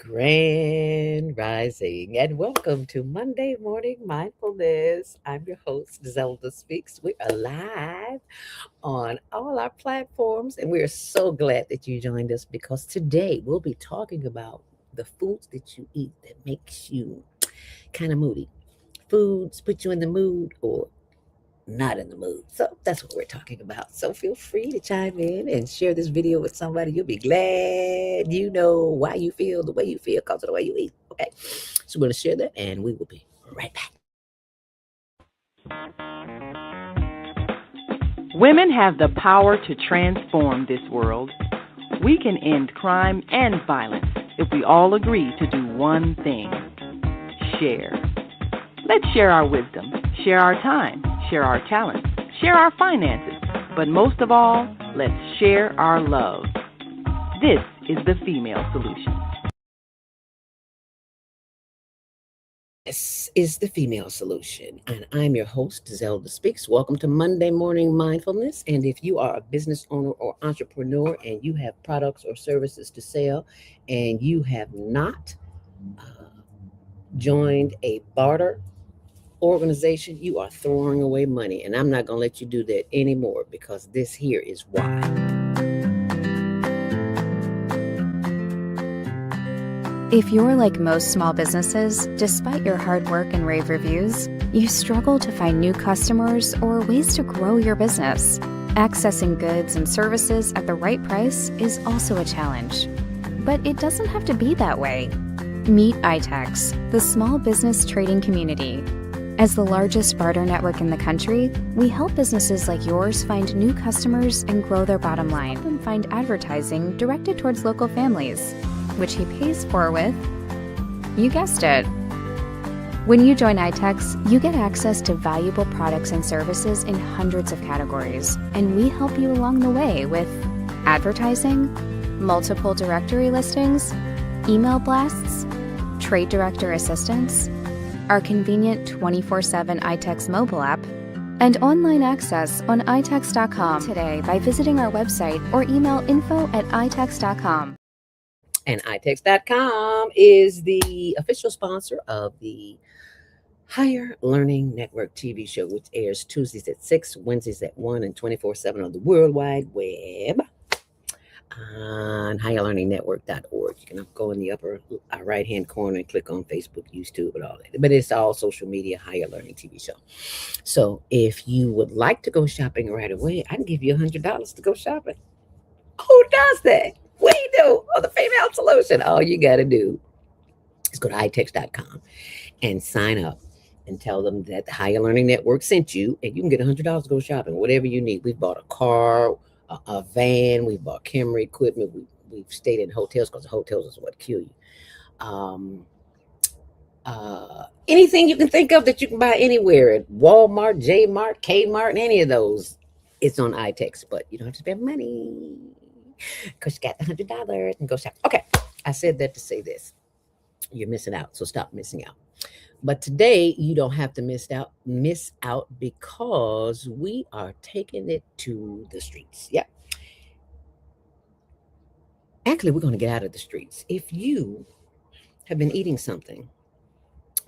Grand Rising, and welcome to Monday Morning Mindfulness. I'm your host, Zelda Speaks. We are live on all our platforms, and we are so glad that you joined us because today we'll be talking about the foods that you eat that makes you kind of moody. Foods put you in the mood or not in the mood. So that's what we're talking about. So feel free to chime in and share this video with somebody. You'll be glad you know why you feel the way you feel because of the way you eat. Okay. So we're going to share that and we will be right back. Women have the power to transform this world. We can end crime and violence if we all agree to do one thing: share. Let's share our wisdom, share our time, share our talents, share our finances, but most of all, let's share our love. This is the female solution. This is the female solution, and I'm your host, Zelda Speaks. Welcome to Monday Morning Mindfulness. And if you are a business owner or entrepreneur and you have products or services to sell and you have not joined a barter organization, you are throwing away money. And I'm not going to let you do that anymore because this here is why. If you're like most small businesses, despite your hard work and rave reviews, you struggle to find new customers or ways to grow your business. Accessing goods and services at the right price is also a challenge. But it doesn't have to be that way. Meet iTex, the small business trading community. As the largest barter network in the country, we help businesses like yours find new customers and grow their bottom line and find advertising directed towards local families, which he pays for with, you guessed it. When you join iTex, you get access to valuable products and services in hundreds of categories, and we help you along the way with advertising, multiple directory listings, email blasts, trade director assistance, our convenient 24/7 iTex mobile app, and online access on itex.com today by visiting our website or email info@itex.com. And iText.com is the official sponsor of the Higher Learning Network TV show, which airs Tuesdays at 6, Wednesdays at 1, and 24/7 on the World Wide Web on higherlearningnetwork.org. You can go in the upper right-hand corner and click on Facebook, YouTube, and all that. But it's all social media, Higher Learning TV show. So if you would like to go shopping right away, I can give you $100 to go shopping. Who does that? We do. Oh, the female solution. All you got to do is go to itex.com and sign up and tell them that the Higher Learning Network sent you, and you can get $100 to go shopping, whatever you need. We've bought a car, a van, we've bought camera equipment, we've stayed in hotels because the hotels is what kill you. Anything you can think of that you can buy anywhere at Walmart, J-Mart, Kmart, and any of those, it's on iTex, but you don't have to spend money because you got the $100 and go shop. Okay, I said that to say this. You're missing out, so stop missing out. But today you don't have to miss out because we are taking it to the streets. Yeah. Actually, we're going to get out of the streets. If you have been eating something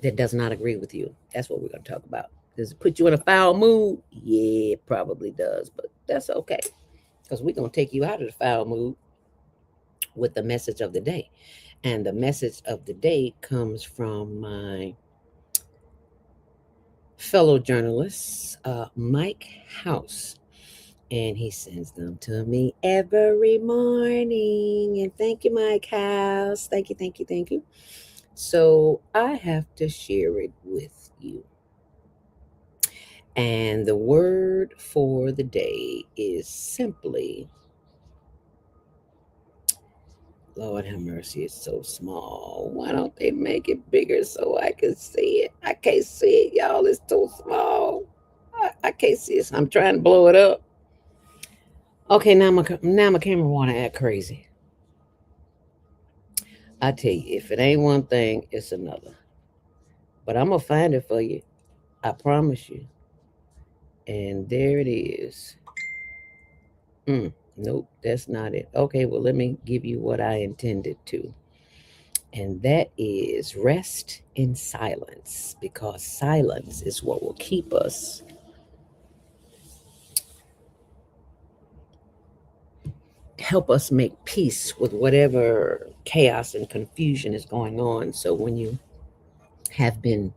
that does not agree with you, that's what we're going to talk about. Does it put you in a foul mood? Yeah, it probably does, but that's okay because we're going to take you out of the foul mood with the message of the day. And the message of the day comes from my fellow journalist, Mike House. And he sends them to me every morning. And thank you, Mike House. Thank you, thank you, thank you. So I have to share it with you. And the word for the day is simply, Lord have mercy, it's so small. Why don't they make it bigger so I can see it? I can't see it, y'all. It's too small. I can't see it. So I'm trying to blow it up. Okay, now my camera want to act crazy. I tell you, if it ain't one thing, it's another. But I'm gonna find it for you. I promise you. And there it is. Nope, that's not it. Okay, well, let me give you what I intended to. And that is rest in silence, because silence is what will keep us, help us make peace with whatever chaos and confusion is going on. So when you have been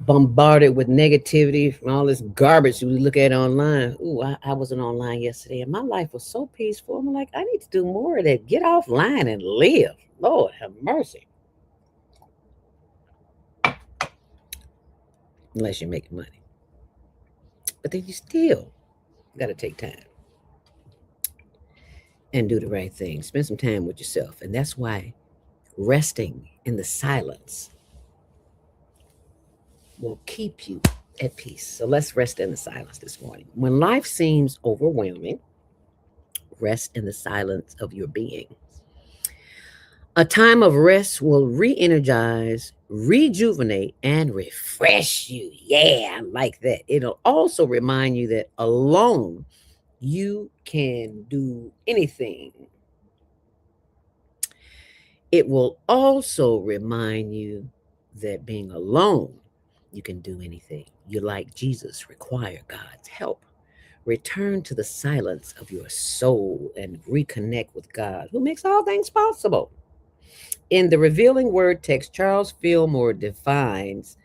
bombarded with negativity from all this garbage we look at online. Ooh, I wasn't online yesterday and my life was so peaceful. I'm like, I need to do more of that. Get offline and live. Lord have mercy. Unless you're making money. But then you still got to take time and do the right thing. Spend some time with yourself. And that's why resting in the silence will keep you at peace. So let's rest in the silence this morning. When life seems overwhelming, rest in the silence of your being. A time of rest will re energize, rejuvenate, and refresh you. Yeah, I like that. It'll also remind you that alone you can do anything. It will also remind you that being alone, you can do anything. You, like Jesus, require God's help. Return to the silence of your soul and reconnect with God, who makes all things possible. In the revealing word text, Charles Fillmore defines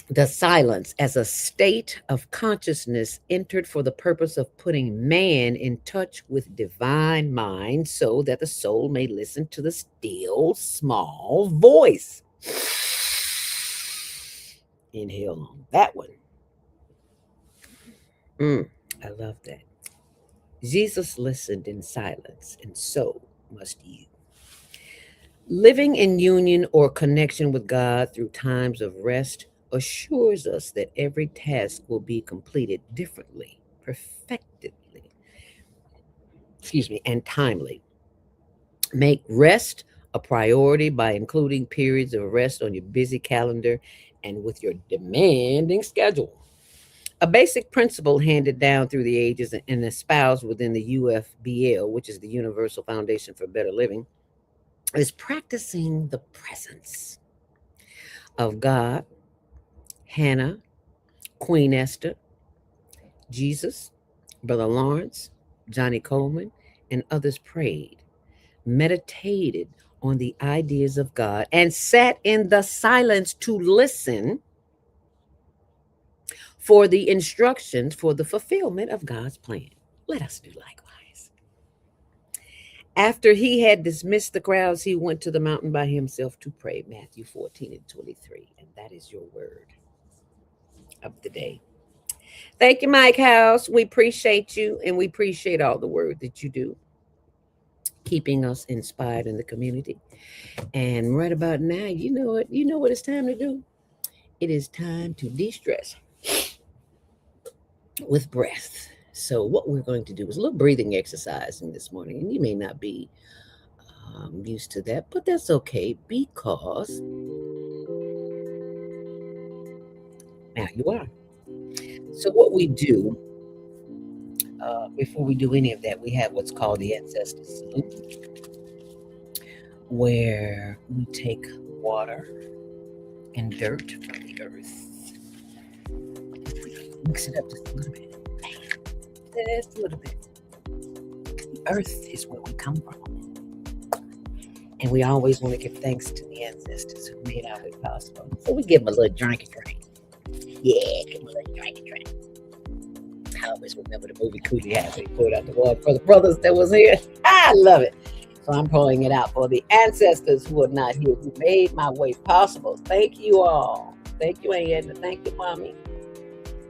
the silence as a state of consciousness entered for the purpose of putting man in touch with divine mind so that the soul may listen to the still small voice. Inhale on that one. I love that. Jesus listened in silence, and so must you. Living in union or connection with God through times of rest assures us that every task will be completed differently, perfectly, and timely. Make rest a priority by including periods of rest on your busy calendar and with your demanding schedule. A basic principle handed down through the ages and espoused within the UFBL, which is the Universal Foundation for Better Living, is practicing the presence of God. Hannah, Queen Esther, Jesus, Brother Lawrence, Johnny Coleman, and others prayed, meditated on the ideas of God, and sat in the silence to listen for the instructions for the fulfillment of God's plan. Let us do likewise. After he had dismissed the crowds, he went to the mountain by himself to pray. Matthew 14:23. And that is your word of the day. Thank you, Mike House. We appreciate you and we appreciate all the work that you do, keeping us inspired in the community. And right about now, you know what it's time to do. It is time to de-stress with breath. So what we're going to do is a little breathing exercise in this morning. And you may not be used to that, but that's okay because now you are. So what we do before we do any of that, we have what's called the ancestor salute, where we take water and dirt from the earth, mix it up just a little bit, just a little bit. The earth is where we come from, and we always want to give thanks to the ancestors who made our way possible. So we give them a little drink. Yeah, give them a little drink. I always remember the movie Cootie Hat. They poured out the water for the brothers that was here. I love it. So I'm pouring it out for the ancestors who are not here, who made my way possible. Thank you all. Thank you, Aunt Edna. Thank you, Mommy.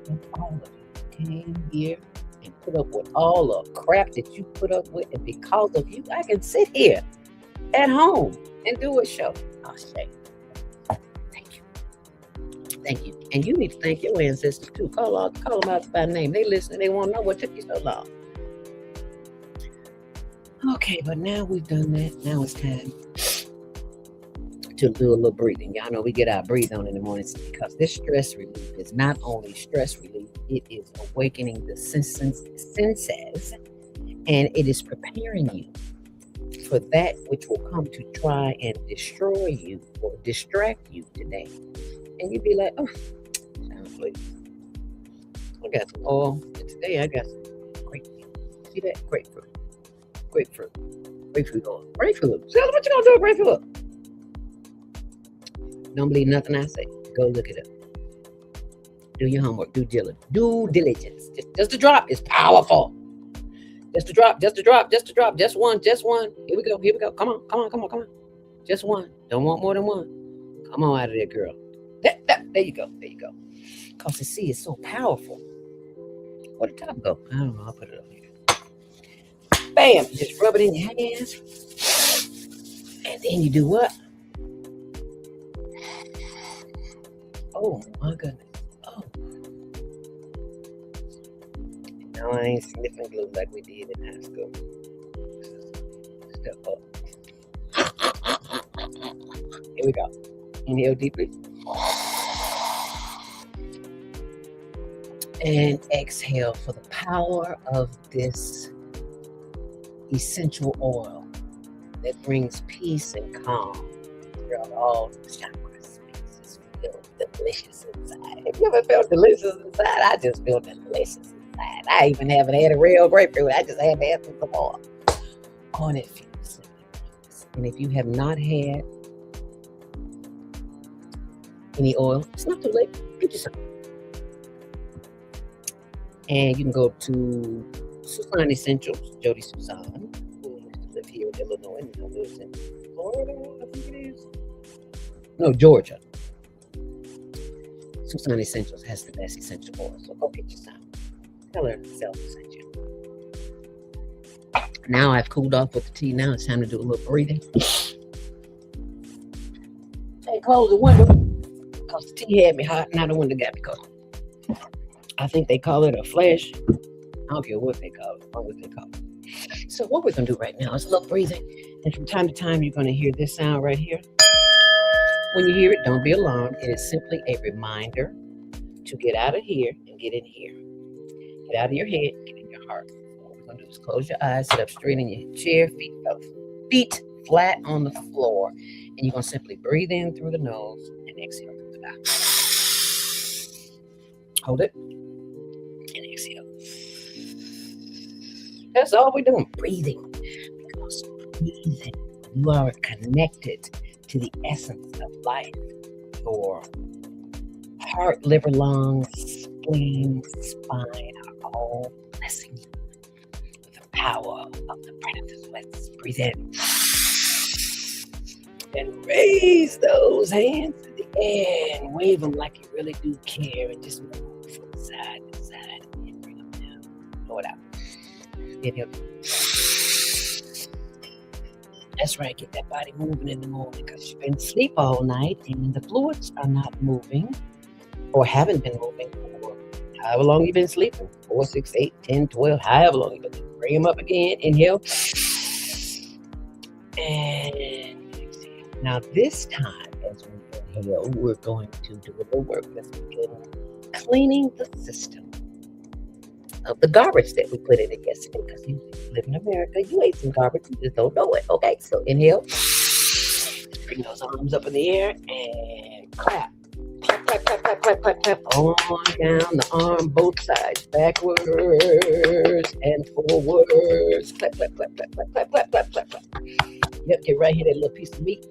And all of you came here and put up with all the crap that you put up with. And because of you, I can sit here at home and do a show. Oh, shit. Thank you. And you need to thank your ancestors too. Call them out by name. They listen. They want to know what took you so long. Okay, but now we've done that. Now it's time to do a little breathing. Y'all know we get our breathe on in the mornings because this stress relief is not only stress relief, it is awakening the senses and it is preparing you for that which will come to try and destroy you or distract you today. And you'd be like, oh, sounds like I got some oil. And today I got some grapefruit. See that? Grapefruit. Grapefruit. Grapefruit oil. Grapefruit. So what you gonna do with grapefruit? Don't believe nothing I say. Go look it up. Do your homework. Due diligence. Just a drop is powerful. Just a drop. Just one. Here we go. Come on. Just one. Don't want more than one. Come on out of there, girl. There you go. Because the sea is so powerful. Where'd the top go? I don't know. I'll put it up here. Bam! Just rub it in your hands. And then you do what? Oh my goodness. Oh. No, I ain't sniffing glue like we did in high school. Step up. Here we go. Inhale deeply. And exhale for the power of this essential oil that brings peace and calm throughout all the chakras. Just feel delicious inside. Have you ever felt delicious inside? I just feel delicious inside. I even haven't had a real grapefruit. I just had to have some oil. Oh, and it feels nice. And if you have not had any oil, it's not too late. Get you some. And you can go to Susan Essentials, Jody Susan, who used to live here in Illinois, and now lives in Florida, I think it is. No, Georgia. Susan Essentials has the best essential oil, so go get you some. Tell her self-sent you. Now I've cooled off with the tea. Now it's time to do a little breathing. Hey, close the window, because the tea had me hot. Now the window got me cold. I think they call it a flash. I don't care what they call it, or what they call it. So what we're going to do right now is a little breathing. And from time to time, you're going to hear this sound right here. When you hear it, don't be alarmed. It is simply a reminder to get out of here and get in here. Get out of your head, get in your heart. What we're going to do is close your eyes, sit up straight in your chair, feet flat on the floor. And you're going to simply breathe in through the nose and exhale through the mouth. Hold it. And exhale. That's all we're doing, breathing. Because breathing, you are connected to the essence of life. Your heart, liver, lungs, spleen, spine are all blessing you with the power of the breath. Let's breathe in. And raise those hands in the air and wave them like you really do care, and just move from side to side and bring them down. Blow it out. Inhale. That's right. Get that body moving in the morning, because you've been asleep all night and the fluids are not moving or haven't been moving for however long you've been sleeping. 4, 6, 8, 10, 12, however long you've been. Bring them up again. Inhale. And exhale. Now this time, as we inhale, we're going to do a little work. Let's begin cleaning the system of the garbage that we put in it yesterday, because you live in America, you ate some garbage, you just don't know it. Okay, so inhale, bring those arms up in the air and clap. Clap, clap, clap, clap, clap, clap, clap, on down the arm, both sides, backwards and forwards. Clap, clap, clap, clap, clap, clap, clap, clap, clap, clap. Yep, get right here, that little piece of meat.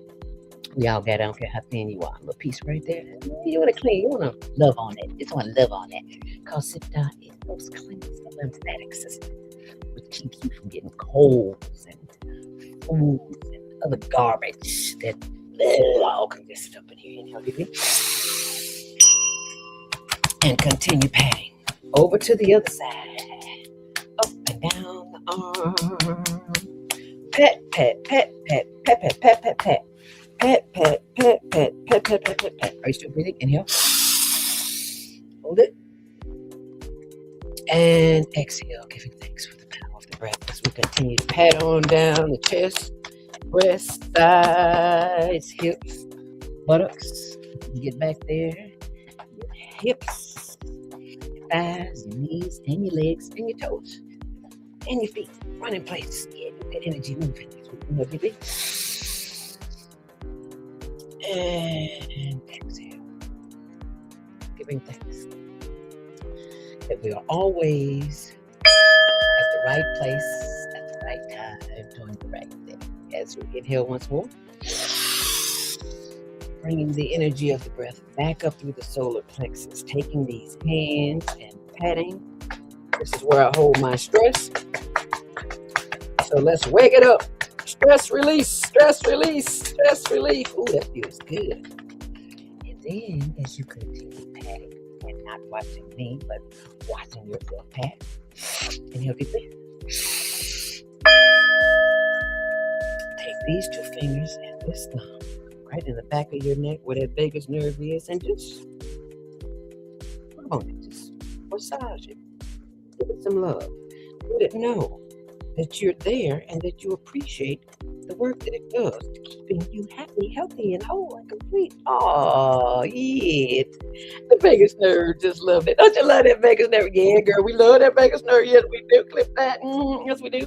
Y'all got, I don't care how thin you are, a little piece right there. You want to clean, you want to love on it. Just want to love on it. Because it helps cleanse the lymphatic system, which keeps you from getting colds and foods and other garbage that all congested up in here. Inhale deeply. And continue patting. Over to the other side. Up and down the arm. Pat, pat, pat, pat, pat, pat, pat, pat, pat. Pat, pat, pat, pat, pat, pat, pat, pat, pat. Are you still breathing? Inhale. Hold it. And exhale. Giving thanks for the power of the breath as we continue to pat on down the chest, breast, thighs, hips, buttocks. You get back there. Your hips, your thighs, your knees, and your legs, and your toes, and your feet. Run in place. Yeah, get that energy moving. Inhale deeply. And exhale. Giving thanks that we are always at the right place at the right time, doing the right thing. As we inhale once more, bringing the energy of the breath back up through the solar plexus, taking these hands and patting. This is where I hold my stress. So let's wake it up. Stress release, stress release, stress relief. Ooh, that feels good. And then as you continue patting, and not watching me, but watching yourself pat, inhale deeply. Take these two fingers and this thumb right in the back of your neck where that vagus nerve is, and just rub on it. Just massage it. Give it some love. Let it know that you're there and that you appreciate the work that it does to keeping you happy, healthy, and whole and complete. Oh, yeah. The vagus nerve just love it. Don't you love that vagus nerve? Yeah, girl, we love that vagus nerve. Yes, we do. Clip that. Yes, we do.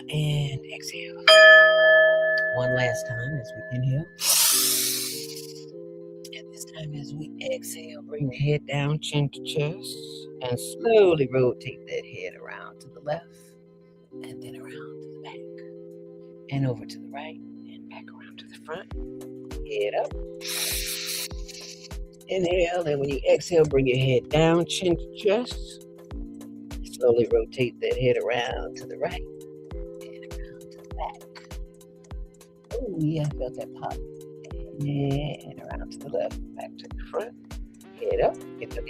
And exhale. One last time as we inhale. And this time as we exhale, bring the head down, chin to chest, and slowly rotate that head around to the left, and then around to the back, and over to the right, and back around to the front. Head up. Inhale, and when you exhale, bring your head down, chin to chest. Slowly rotate that head around to the right, and around to the back. Oh, yeah, I felt that pop. And around to the left, back to the front. Head up, get up,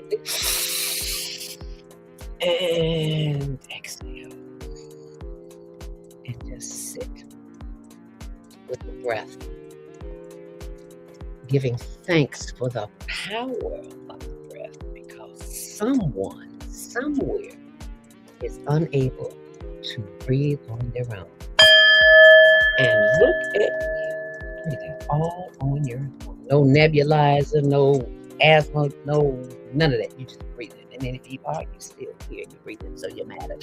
and exhale. And just sit with the breath, giving thanks for the power of the breath, because someone, somewhere, is unable to breathe on their own. And look at you, breathing all on your own. No nebulizer, no asthma, no none of that. You just breathing. And then if you are, you still here and you're breathing, so you matter.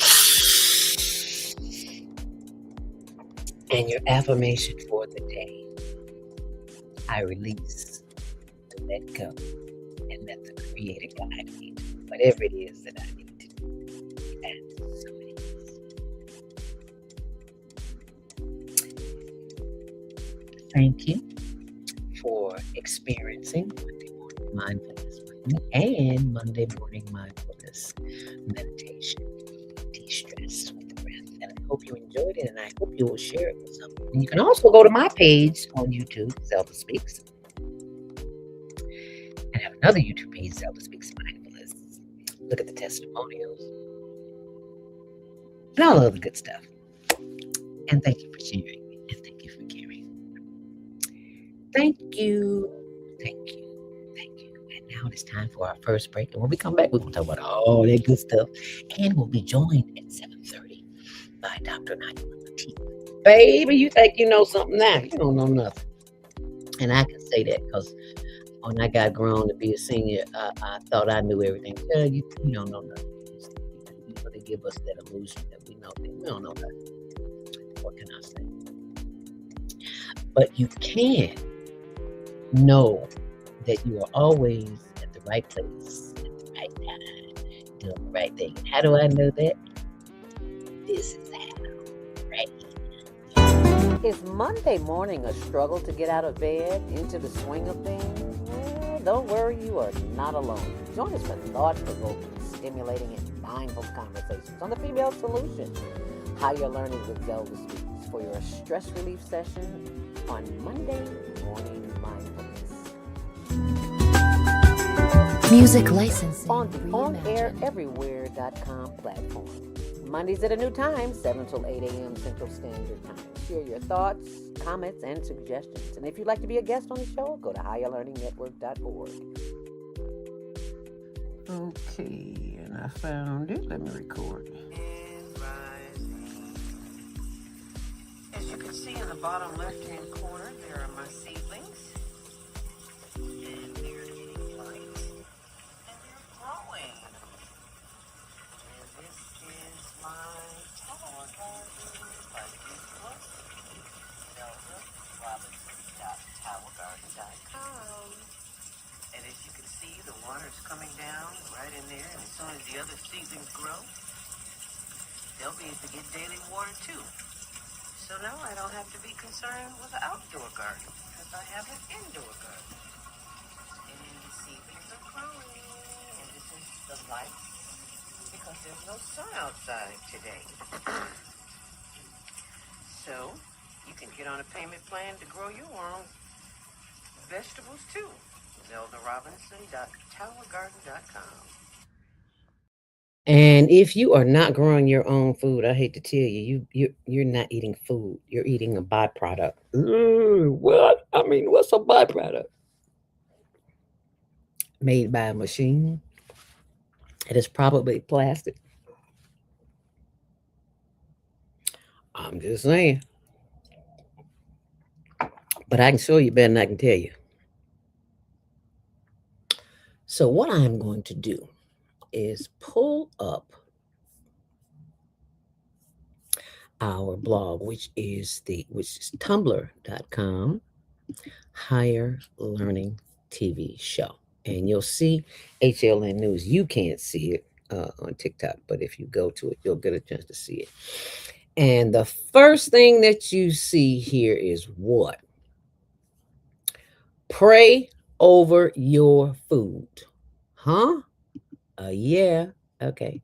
And your affirmation for the day: I release, to let go, and let the Creator guide me to whatever it is that I need to do. And so it is. Thank you for experiencing Monday Morning Mindfulness with me and Monday Morning Mindfulness Meditation, de-stress with the breath. And I hope you enjoyed it, and I hope you will share it with someone. And you can also go to my page on YouTube, Zelda Speaks, and have another YouTube page, Zelda Speaks Mindfulness. Look at the testimonials and all the other good stuff. And thank you for sharing, and thank you for caring. Thank you, thank you, thank you. And now it's time for our first break. And when we come back, we're going to talk about all that good stuff. And we'll be joined at 7:30 by Dr. Naima Latif. Baby, you think you know something now. You don't know nothing. And I can say that because when I got grown to be a senior, I thought I knew everything. Yeah, you don't know nothing. You know, they give us that illusion that we know things. We don't know nothing. What can I say? But you can know that you are always at the right place at the right time, doing the right thing. How do I know that? This is how, right? Is Monday morning a struggle to get out of bed, into the swing of things? Well, don't worry, you are not alone. Join us for thought-provoking, stimulating, and mindful conversations on the Female Solution. Higher Learning with Zelda Speaks for your stress relief session on Monday Morning Mindfulness. Music licensing On the OnAirEverywhere.com platform. Mondays at a new time, 7 till 8 a.m. Central Standard Time. Share your thoughts, comments, and suggestions. And if you'd like to be a guest on the show, go to higherlearningnetwork.org. Okay, and I found it. Let me record. As you can see in the bottom left-hand corner, there are my seedlings. And they're getting light. And they're growing. And this is my tower garden by the coming down right in there, and as soon as the other seedlings grow, they'll be able to get daily water too. So now I don't have to be concerned with an outdoor garden, because I have an indoor garden. And the seedlings are growing, and this is the light, because there's no sun outside today. So you can get on a payment plan to grow your own vegetables too. ZeldaRobinson.towergarden.com. And if you are not growing your own food, I hate to tell you, you're not eating food. You're eating a byproduct. What? I mean, what's a byproduct? Made by a machine. It is probably plastic. I'm just saying. But I can show you better than I can tell you. So what I'm going to do is pull up our blog, which is tumblr.com Higher Learning TV Show. And you'll see HLN News. You can't see it on TikTok, but if you go to it, you'll get a chance to see it. And the first thing that you see here is what? Pray over your food. Huh? Yeah. Okay.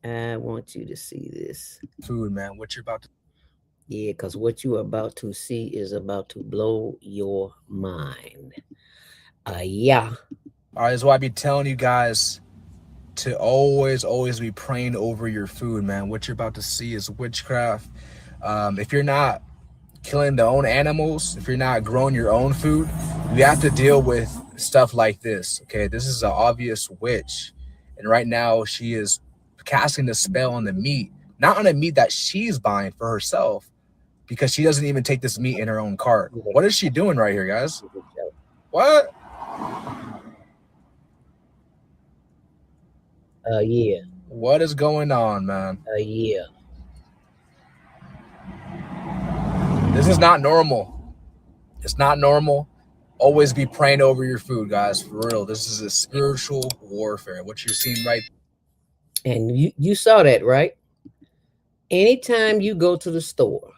I want you to see this. Food, man. What you're about to. Yeah, because what you're about to see is about to blow your mind. Yeah. All right, that's why I be telling you guys to always be praying over your food, man. What you're about to see is witchcraft. If you're not killing the own animals, if you're not growing your own food, you have to deal with stuff like this. Okay, this is an obvious witch, and right now she is casting the spell on the meat, not on the meat that she's buying for herself, because she doesn't even take this meat in her own cart. What is she doing right here, guys? What? Yeah. What is going on, man? Yeah. This is not normal. It's not normal. Always be praying over your food, guys. For real. This is a spiritual warfare. What you're seeing right. And you saw that, right? Anytime you go to the store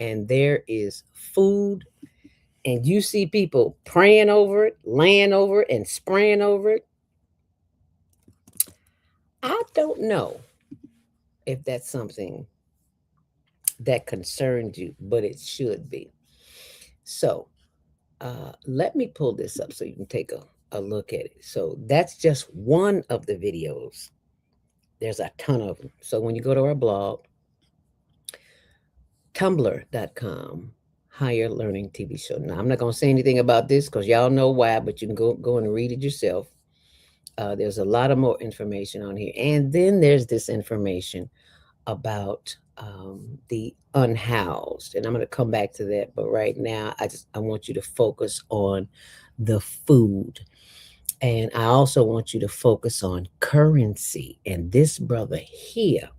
and there is food and you see people praying over it, laying over it, and spraying over it, I don't know if that's something that concerns you, but it should be. So let me pull this up so you can take a look at it. So that's just one of the videos. There's a ton of them. So when you go to our blog, tumblr.com Higher Learning TV Show. Now, I'm not going to say anything about this because y'all know why, but you can go and read it yourself. There's a lot of more information on here. And then there's this information about the unhoused. And I'm going to come back to that. But right now, I want you to focus on the food. And I also want you to focus on currency. And this brother here,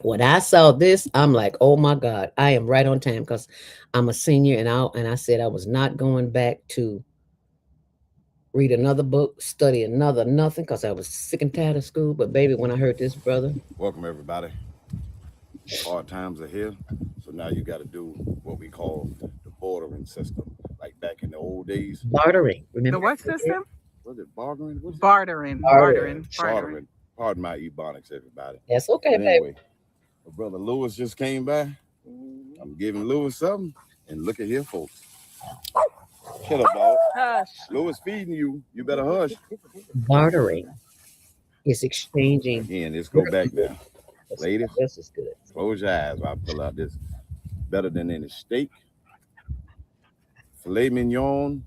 when I saw this, I'm like, oh my God, I am right on time because I'm a senior and I said I was not going back to read another book, study another nothing because I was sick and tired of school. But baby, when I heard this brother. Welcome everybody. Hard times are here. So now you got to do what we call the bartering system. Like back in the old days. Bartering. Remember? The what system? Was it bartering? Bartering. Bartering. Pardon my ebonics, everybody. That's okay, but anyway, baby. My brother Lewis just came by. I'm giving Lewis something. And look at here, folks. Shut up, dog. Hush. Lewis feeding you. You better hush. Bartering is exchanging. Again, let's go back now. Ladies, this is good. Close your eyes while I pull out this. Better than any steak, filet mignon,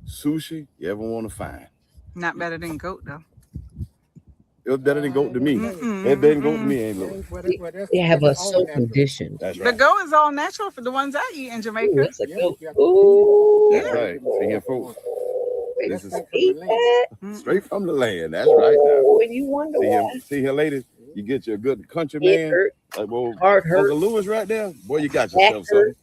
sushi you ever want to find. Not better than goat, though. It was better than goat to me. It better than goat to me, ain't Lewis. They have us so conditioned. That's The right. goat is all natural for the ones I eat in Jamaica. Ooh, that's a goat. Ooh. That's right. See here, folks. This is Eat that. straight from the land. That's right now. Oh, and you wonder why. See here, ladies. You get you a good country It man. hurt. Like, well, Heart hurt. Uncle Lewis right there. Boy, you got Back yourself something. hurt.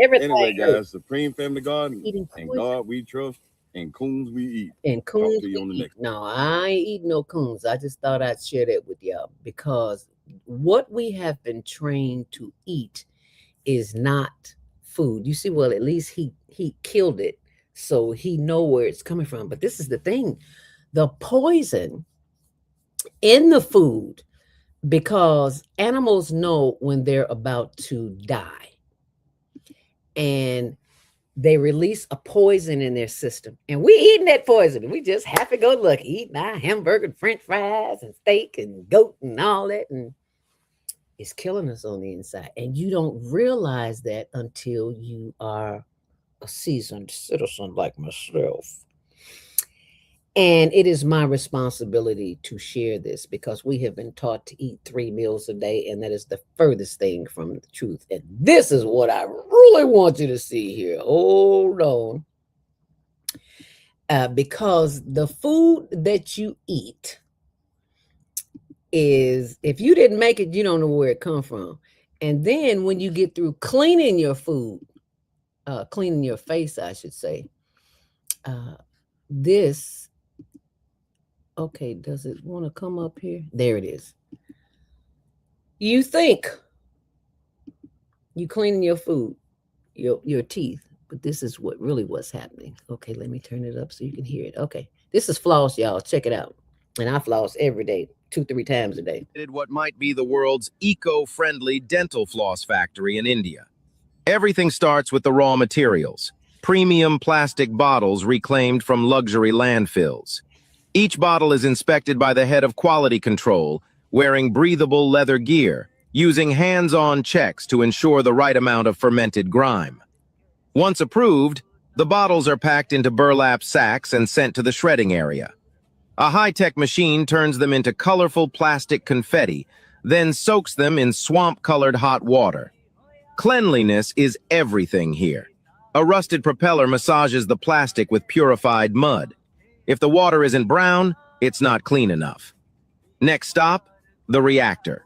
Everything Anyway, hurt. guys, Supreme Family Garden Eating and poison. God we trust And coons we eat. And Talk coons to you we on the eat. next. No, I ain't eat no coons. I just thought I'd share that with y'all because what we have been trained to eat is not food. You see, well, at least he killed it, so he know where it's coming from. But this is the thing: the poison in the food, because animals know when they're about to die, and they release a poison in their system, and we eating that poison. We just happy go lucky eating our hamburger, and French fries, and steak, and goat, and all that, and it's killing us on the inside. And you don't realize that until you are a seasoned citizen like myself. And it is my responsibility to share this because we have been taught to eat 3 meals a day, and that is the furthest thing from the truth. And this is what I really want you to see here. Hold on. Because the food that you eat is, if you didn't make it, you don't know where it come from. And then when you get through cleaning your food, cleaning your face, I should say, this, okay, does it want to come up here? There it is. You think you cleaning your food, your teeth, but this is what really what's happening. Okay, let me turn it up so you can hear it. Okay, this is floss, y'all. Check it out. And I floss every day, 2-3 times a day. What might be the world's eco-friendly dental floss factory in India. Everything starts with the raw materials, premium plastic bottles reclaimed from luxury landfills. Each bottle is inspected by the head of quality control, wearing breathable leather gear, using hands-on checks to ensure the right amount of fermented grime. Once approved, the bottles are packed into burlap sacks and sent to the shredding area. A high-tech machine turns them into colorful plastic confetti, then soaks them in swamp-colored hot water. Cleanliness is everything here. A rusted propeller massages the plastic with purified mud. If the water isn't brown, it's not clean enough. Next stop, the reactor.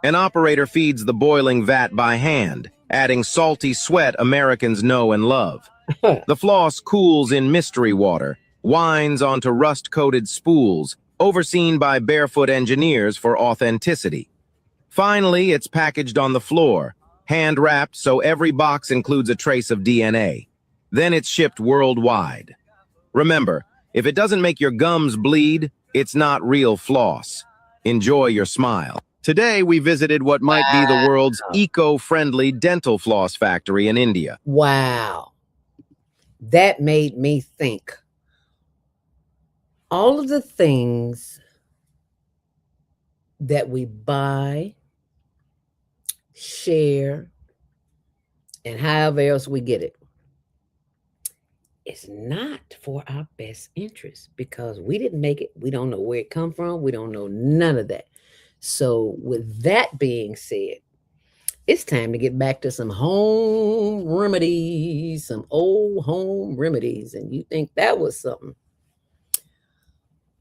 An operator feeds the boiling vat by hand, adding salty sweat Americans know and love. The floss cools in mystery water, winds onto rust-coated spools, overseen by barefoot engineers for authenticity. Finally, it's packaged on the floor, hand-wrapped so every box includes a trace of DNA. Then it's shipped worldwide. Remember, if it doesn't make your gums bleed, it's not real floss. Enjoy your smile. Today, we visited what might be the world's eco-friendly dental floss factory in India. Wow. That made me think. All of the things that we buy, share, and however else we get it, it's not for our best interest because we didn't make it. We don't know where it come from. We don't know none of that. So with that being said, it's time to get back to some home remedies, some old home remedies. And you think that was something?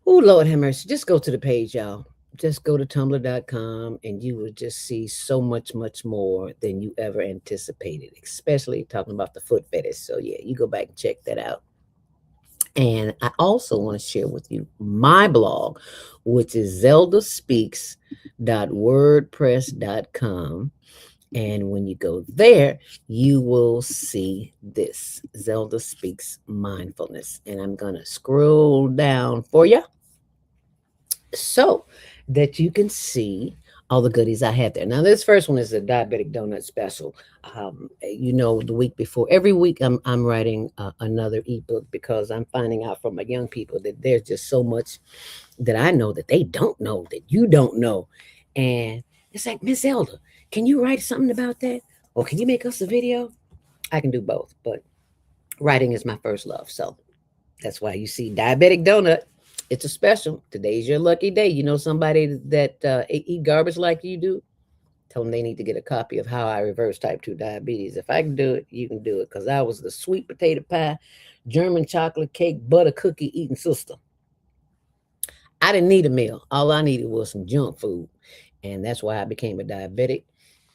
Oh, Lord have mercy. Just go to the page, y'all. Just go to tumblr.com and you will just see so much, much more than you ever anticipated, especially talking about the foot fetish. So, yeah, you go back and check that out. And I also want to share with you my blog, which is zeldaspeaks.wordpress.com. And when you go there, you will see this Zelda Speaks Mindfulness. And I'm going to scroll down for you so that you can see all the goodies I have there. Now, this first one is a diabetic donut special. The week before, every week I'm writing another ebook because I'm finding out from my young people that there's just so much that I know that they don't know, that you don't know. And it's like, Miss Elder, can you write something about that? Or can you make us a video? I can do both, but writing is my first love. So that's why you see Diabetic Donut. It's a special. Today's your lucky day. You know somebody that eat garbage like you do? Tell them they need to get a copy of How I Reverse Type 2 Diabetes. If I can do it, you can do it. Because I was the sweet potato pie, German chocolate cake, butter cookie eating sister. I didn't need a meal. All I needed was some junk food. And that's why I became a diabetic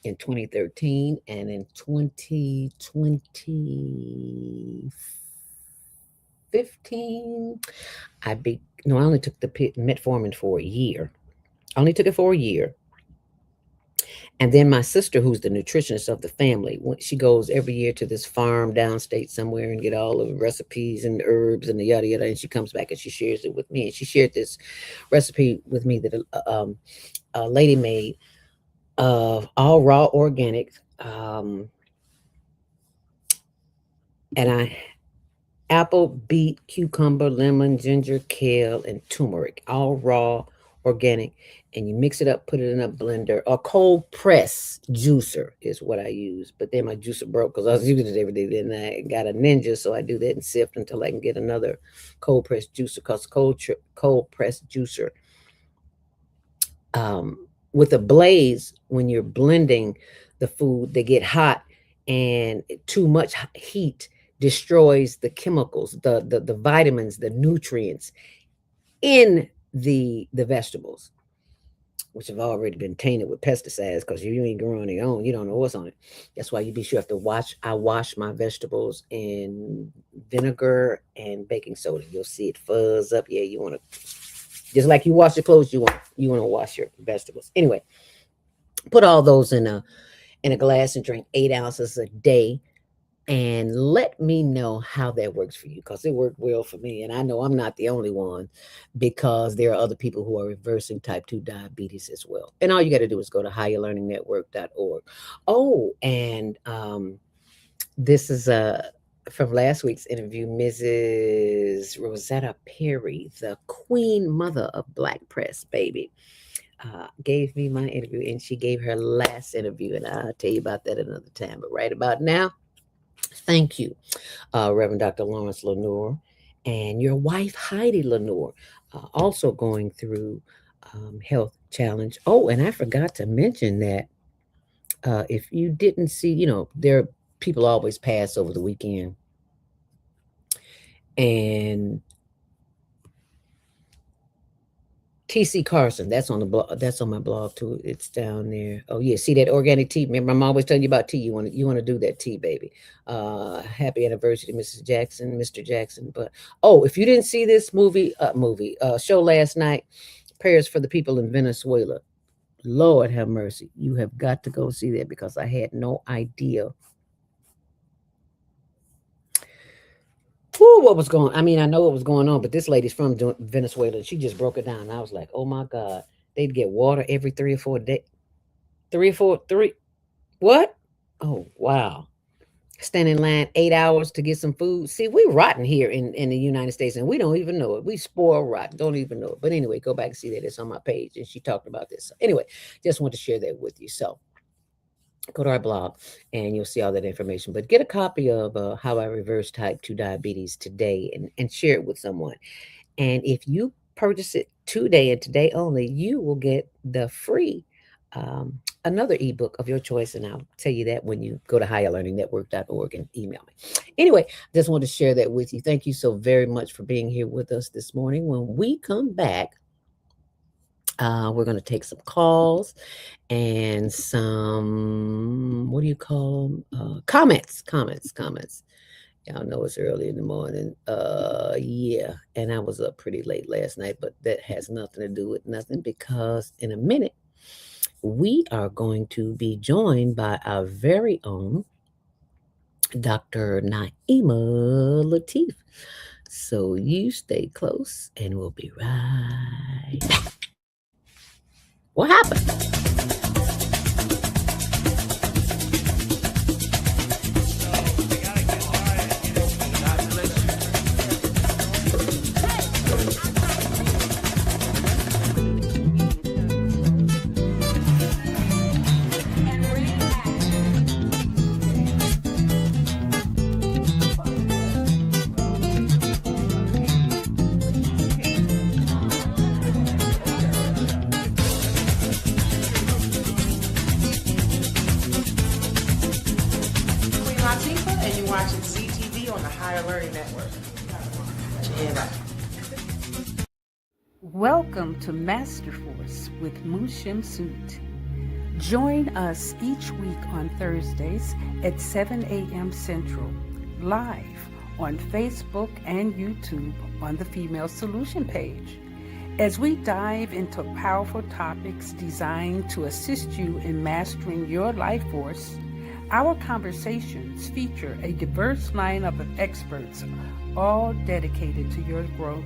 in 2013. And in 2024, 15. No, I only took the metformin for a year. I only took it for a year. And then my sister, who's the nutritionist of the family, she goes every year to this farm downstate somewhere and get all the recipes and herbs and the yada yada. And she comes back and she shares it with me. And she shared this recipe with me that a lady made of all raw organic. And apple, beet, cucumber, lemon, ginger, kale, and turmeric, all raw, organic. And you mix it up, put it in a blender. A cold press juicer is what I use. But then my juicer broke because I was using it every day. Then I got a Ninja, so I do that and sift until I can get another cold press juicer. Because cold press juicer, with a blaze, when you're blending the food, they get hot, and too much heat destroys the chemicals, the vitamins, the nutrients in the vegetables, which have already been tainted with pesticides, because you ain't growing your own, you don't know what's on it. That's why you be sure have to wash. I wash my vegetables in vinegar and baking soda. You'll see it fuzz up. Yeah, you want to, just like you wash your clothes, you want to wash your vegetables. Anyway, put all those in a glass and drink 8 ounces a day. And let me know how that works for you, because it worked well for me. And I know I'm not the only one, because there are other people who are reversing type 2 diabetes as well. And all you got to do is go to higherlearningnetwork.org. Oh, and this is from last week's interview. Mrs. Rosetta Perry, the queen mother of Black Press, baby, gave me my interview, and she gave her last interview. And I'll tell you about that another time. But right about now, thank you, Reverend Dr. Lawrence Lenoir, and your wife, Heidi Lenoir, also going through health challenge. Oh, and I forgot to mention that if you didn't see, there people always pass over the weekend. And TC Carson, that's on the blog. That's on my blog too. It's down there. Oh yeah, see that organic tea. Remember, I'm always telling you about tea. You want to do that tea, baby. Happy anniversary, Mrs. Jackson, Mr. Jackson. But if you didn't see this show last night, prayers for the people in Venezuela. Lord have mercy. You have got to go see that, because I had no idea what was going on. I mean, I know what was going on, but this lady's from Venezuela. She just broke it down. I was like, oh my God, they'd get water every 3 or 4 days. 3 or 4, 3. What? Oh, wow. Stand in line 8 hours to get some food. See, we rotten here in the United States, and we don't even know it. We spoil rotten, don't even know it. But anyway, go back and see that. It's on my page, and she talked about this. So anyway, just want to share that with you. So go to our blog and you'll see all that information. But get a copy of How I Reverse Type 2 Diabetes today, and share it with someone. And if you purchase it today and today only, you will get the free another ebook of your choice. And I'll tell you that when you go to higherlearningnetwork.org and email me. Anyway, just want to share that with you. Thank you so very much for being here with us this morning. When we come back, we're going to take some calls and some, what do you call them? Comments. Y'all know it's early in the morning. Yeah. And I was up pretty late last night, but that has nothing to do with nothing, because in a minute, we are going to be joined by our very own Dr. Naima Latif. So you stay close and we'll be right back. What happened? Welcome to Masterforce with Mushim Suit. Join us each week on Thursdays at 7 a.m. Central, live on Facebook and YouTube on the Female Solution page. As we dive into powerful topics designed to assist you in mastering your life force, our conversations feature a diverse lineup of experts, all dedicated to your growth.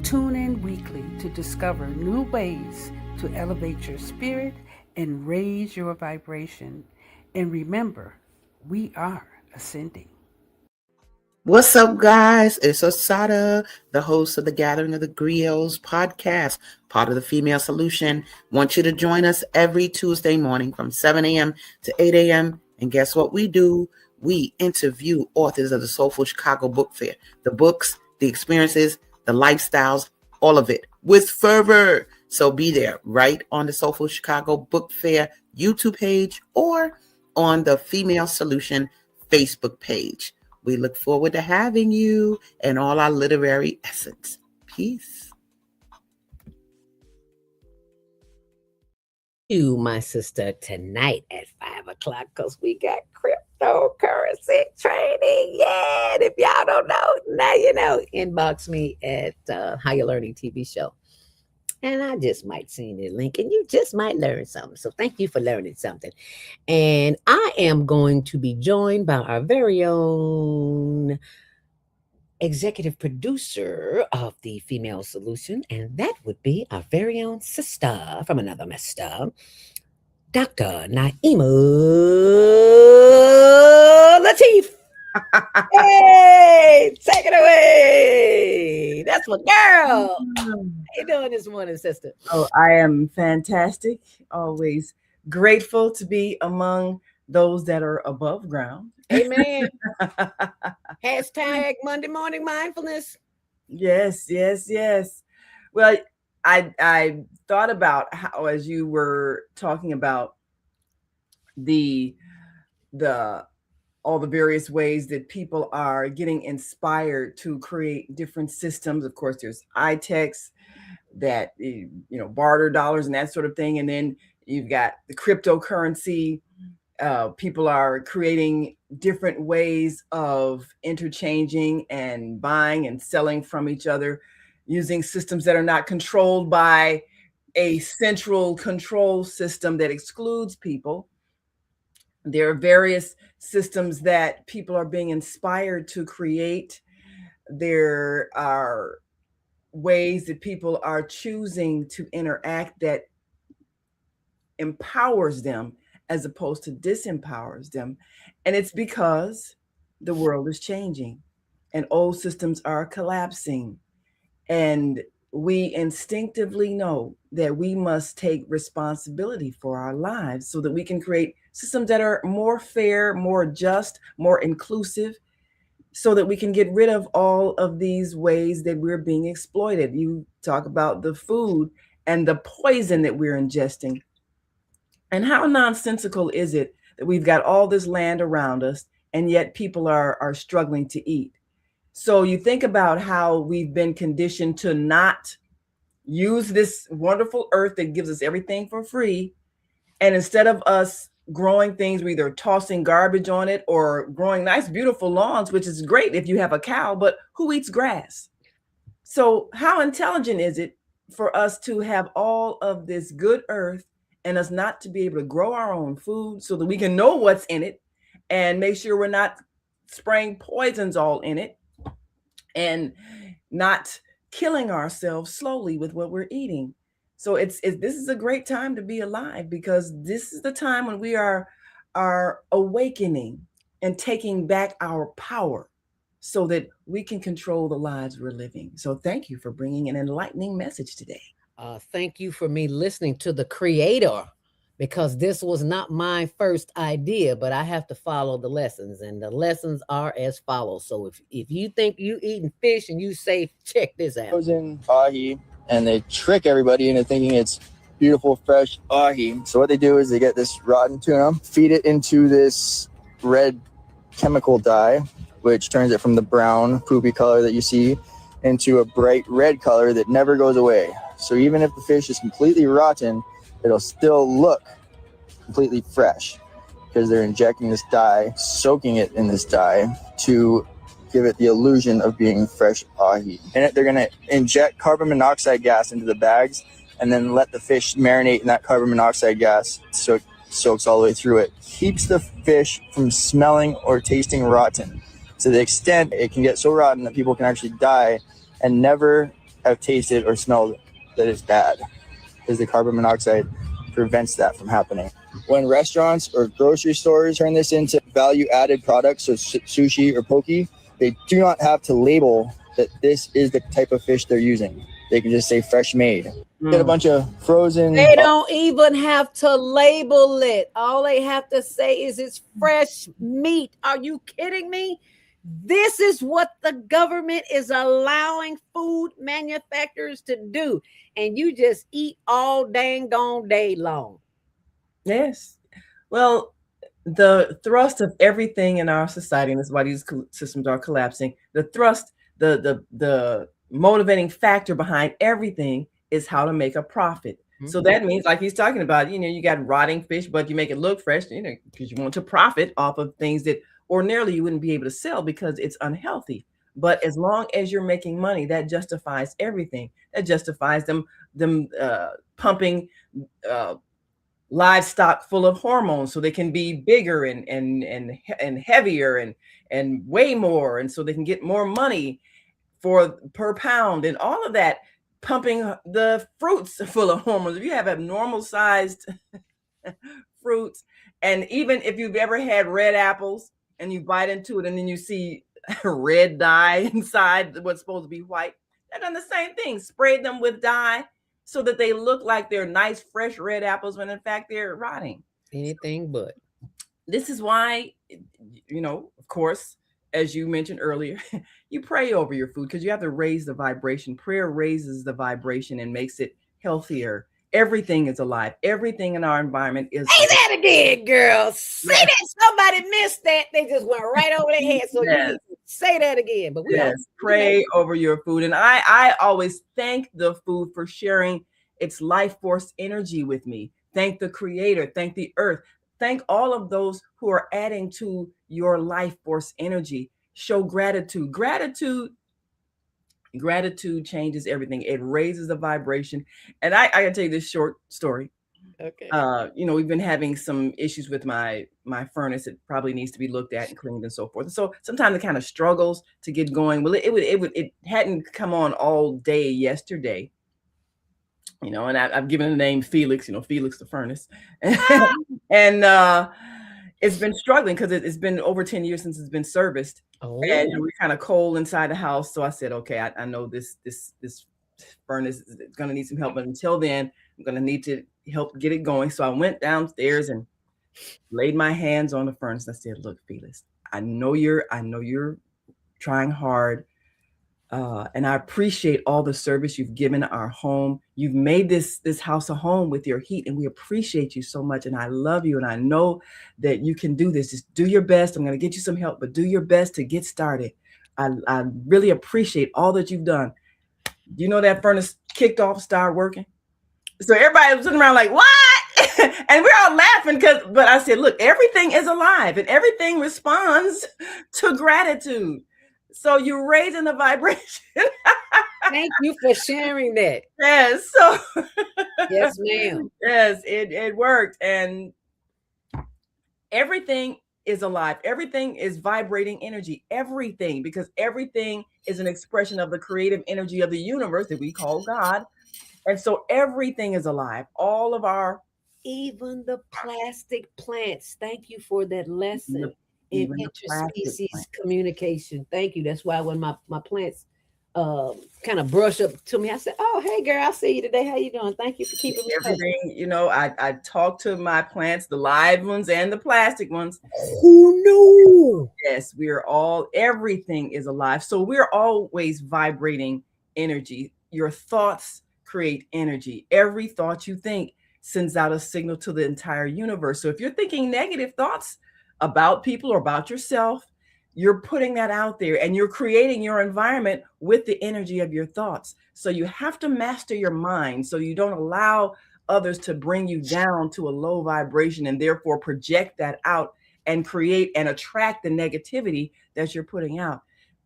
Tune in weekly to discover new ways to elevate your spirit and raise your vibration. And remember, we are ascending. What's up, guys? It's Osada, the host of the Gathering of the Griots podcast, part of the Female Solution. Want you to join us every Tuesday morning from 7 a.m. to 8 a.m. And guess what we do? We interview authors of the Soulful Chicago Book Fair. The books, the experiences, the lifestyles, all of it with fervor. So be there right on the Soulful Chicago Book Fair YouTube page or on the Female Solution Facebook page. We look forward to having you and all our literary essence. Peace. You, my sister, tonight at 5 o'clock because we got cryptocurrency trading. Yeah, and if y'all don't know, now you know. Inbox me at Higher Learning TV show. And I just might send you a link and you just might learn something. So thank you for learning something. And I am going to be joined by our very own executive producer of the Female Solution, and that would be our very own sister from another mister, Dr. Naima Latif. Hey, take it away. That's my girl. How you doing this morning, sister? Oh, I am fantastic. Always grateful to be among those that are above ground. Amen. Hashtag Monday Morning Mindfulness. Yes. Well, I thought about how, as you were talking about the all the various ways that people are getting inspired to create different systems. Of course, there's iTex, that barter dollars and that sort of thing, and then you've got the cryptocurrency. People are creating different ways of interchanging and buying and selling from each other using systems that are not controlled by a central control system that excludes people. There are various systems that people are being inspired to create. There are ways that people are choosing to interact that empowers them as opposed to disempowers them. And it's because the world is changing and old systems are collapsing. And we instinctively know that we must take responsibility for our lives so that we can create systems that are more fair, more just, more inclusive, so that we can get rid of all of these ways that we're being exploited. You talk about the food and the poison that we're ingesting. And how nonsensical is it that we've got all this land around us and yet people are struggling to eat? So you think about how we've been conditioned to not use this wonderful earth that gives us everything for free. And instead of us growing things, we're either tossing garbage on it or growing nice, beautiful lawns, which is great if you have a cow, but who eats grass? So how intelligent is it for us to have all of this good earth and us not to be able to grow our own food so that we can know what's in it and make sure we're not spraying poisons all in it and not killing ourselves slowly with what we're eating? So this is a great time to be alive, because this is the time when we are awakening and taking back our power so that we can control the lives we're living. So thank you for bringing an enlightening message today. Thank you for me listening to the creator, because this was not my first idea, but I have to follow the lessons, and the lessons are as follows. So if you think you eating fish and you say, check this out. Frozen ahi, and they trick everybody into thinking it's beautiful, fresh ahi. So what they do is they get this rotten tuna, feed it into this red chemical dye, which turns it from the brown, poopy color that you see into a bright red color that never goes away. So even if the fish is completely rotten, it'll still look completely fresh because they're injecting this dye, soaking it in this dye to give it the illusion of being fresh ahi. And they're going to inject carbon monoxide gas into the bags and then let the fish marinate in that carbon monoxide gas so it soaks all the way through it. Keeps the fish from smelling or tasting rotten to the extent it can get so rotten that people can actually die and never have tasted or smelled that it's bad, because the carbon monoxide prevents that from happening. When restaurants or grocery stores turn this into value-added products, so sushi or poke, they do not have to label that this is the type of fish they're using. They can just say fresh made. Get a bunch of frozen. They don't even have to label it. All they have to say is it's fresh meat. Are you kidding me? This is what the government is allowing food manufacturers to do. And you just eat all dang gone day long. Yes. Well, the thrust of everything in our society, and this is why these systems are collapsing, the thrust, the motivating factor behind everything is how to make a profit. So that means, like he's talking about, you got rotting fish, but you make it look fresh, because you want to profit off of things that ordinarily you wouldn't be able to sell because it's unhealthy. But as long as you're making money, that justifies everything. That justifies them pumping livestock full of hormones so they can be bigger and heavier and weigh more, and so they can get more money per pound and all of that. Pumping the fruits full of hormones. If you have abnormal sized fruits, and even if you've ever had red apples and you bite into it and then you see red dye inside what's supposed to be white, they've done the same thing. Sprayed them with dye so that they look like they're nice, fresh red apples when in fact they're rotting. Anything but. This is why, of course, as you mentioned earlier, you pray over your food because you have to raise the vibration. Prayer raises the vibration and makes it healthier. Everything is alive. Everything in our environment is Say that again, girl. Say that. Somebody missed that. They just went right over their head. So you need to say that again. But we pray over your food. And I always thank the food for sharing its life force energy with me. Thank the creator. Thank the earth. Thank all of those who are adding to your life force energy. Show gratitude. Gratitude changes everything. It raises the vibration. And I gotta tell you this short story. Okay. We've been having some issues with my furnace. It probably needs to be looked at and cleaned and so forth. So sometimes it kind of struggles to get going. Well, it hadn't come on all day yesterday. And I've given the name Felix, Felix the furnace. And it's been struggling because it's been over 10 years since it's been serviced. And we're kind of cold inside the house. So I said, okay, I know this furnace is going to need some help. But until then, I'm going to need to help get it going. So I went downstairs and laid my hands on the furnace. And I said, look, Felix, I know you're trying hard. And I appreciate all the service you've given our home. You've made this house a home with your heat, and we appreciate you so much. And I love you, and I know that you can do this. Just do your best. I'm going to get you some help, but do your best to get started. I really appreciate all that you've done. You know that furnace kicked off, started working. So everybody was sitting around like, what? And we're all laughing but I said, look, everything is alive and everything responds to gratitude. So you're raising the vibration. Thank you for sharing that. Yes. So yes, ma'am. Yes, it worked. And everything is alive. Everything is vibrating energy. Everything, because everything is an expression of the creative energy of the universe that we call God. And so everything is alive. All of even the plastic plants. Thank you for that lesson. In interspecies communication. Thank you. That's why when my plants kind of brush up to me, I said, oh, hey girl, I see you today. How you doing? Thank you for keeping me everything. I talk to my plants, the live ones and the plastic ones. Who knew? Yes, everything is alive. So we're always vibrating energy. Your thoughts create energy. Every thought you think sends out a signal to the entire universe. So if you're thinking negative thoughts about people or about yourself, you're putting that out there and you're creating your environment with the energy of your thoughts. So you have to master your mind so you don't allow others to bring you down to a low vibration and therefore project that out and create and attract the negativity that you're putting out.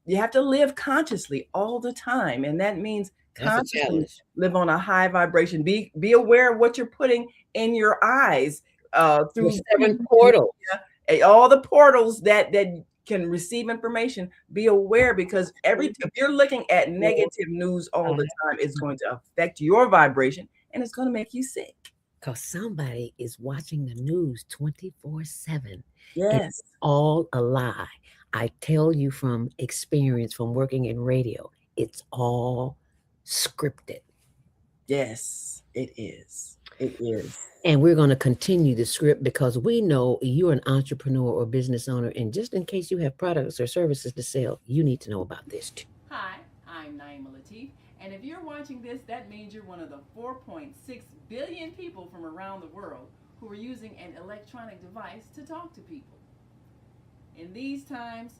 you have to live consciously all the time, and that means That's a consciously challenge. live on a high vibration. Be aware of what you're putting in your eyes Your through seven media, portals. all the portals that can receive information. Be aware, because if you're looking at negative news all the time, it's going to affect your vibration and it's going to make you sick. Because somebody is watching the news 24/7. And Yes. it's all a lie. I tell you from experience, from working in radio, it's all scripted. Yes, it is. It is. And we're going to continue the script because we know you're an entrepreneur or business owner. And just in case you have products or services to sell, you need to know about this too. Hi, I'm Naima Latif, and if you're watching this, that means you're one of the 4.6 billion people from around the world who are using an electronic device to talk to people. In these times,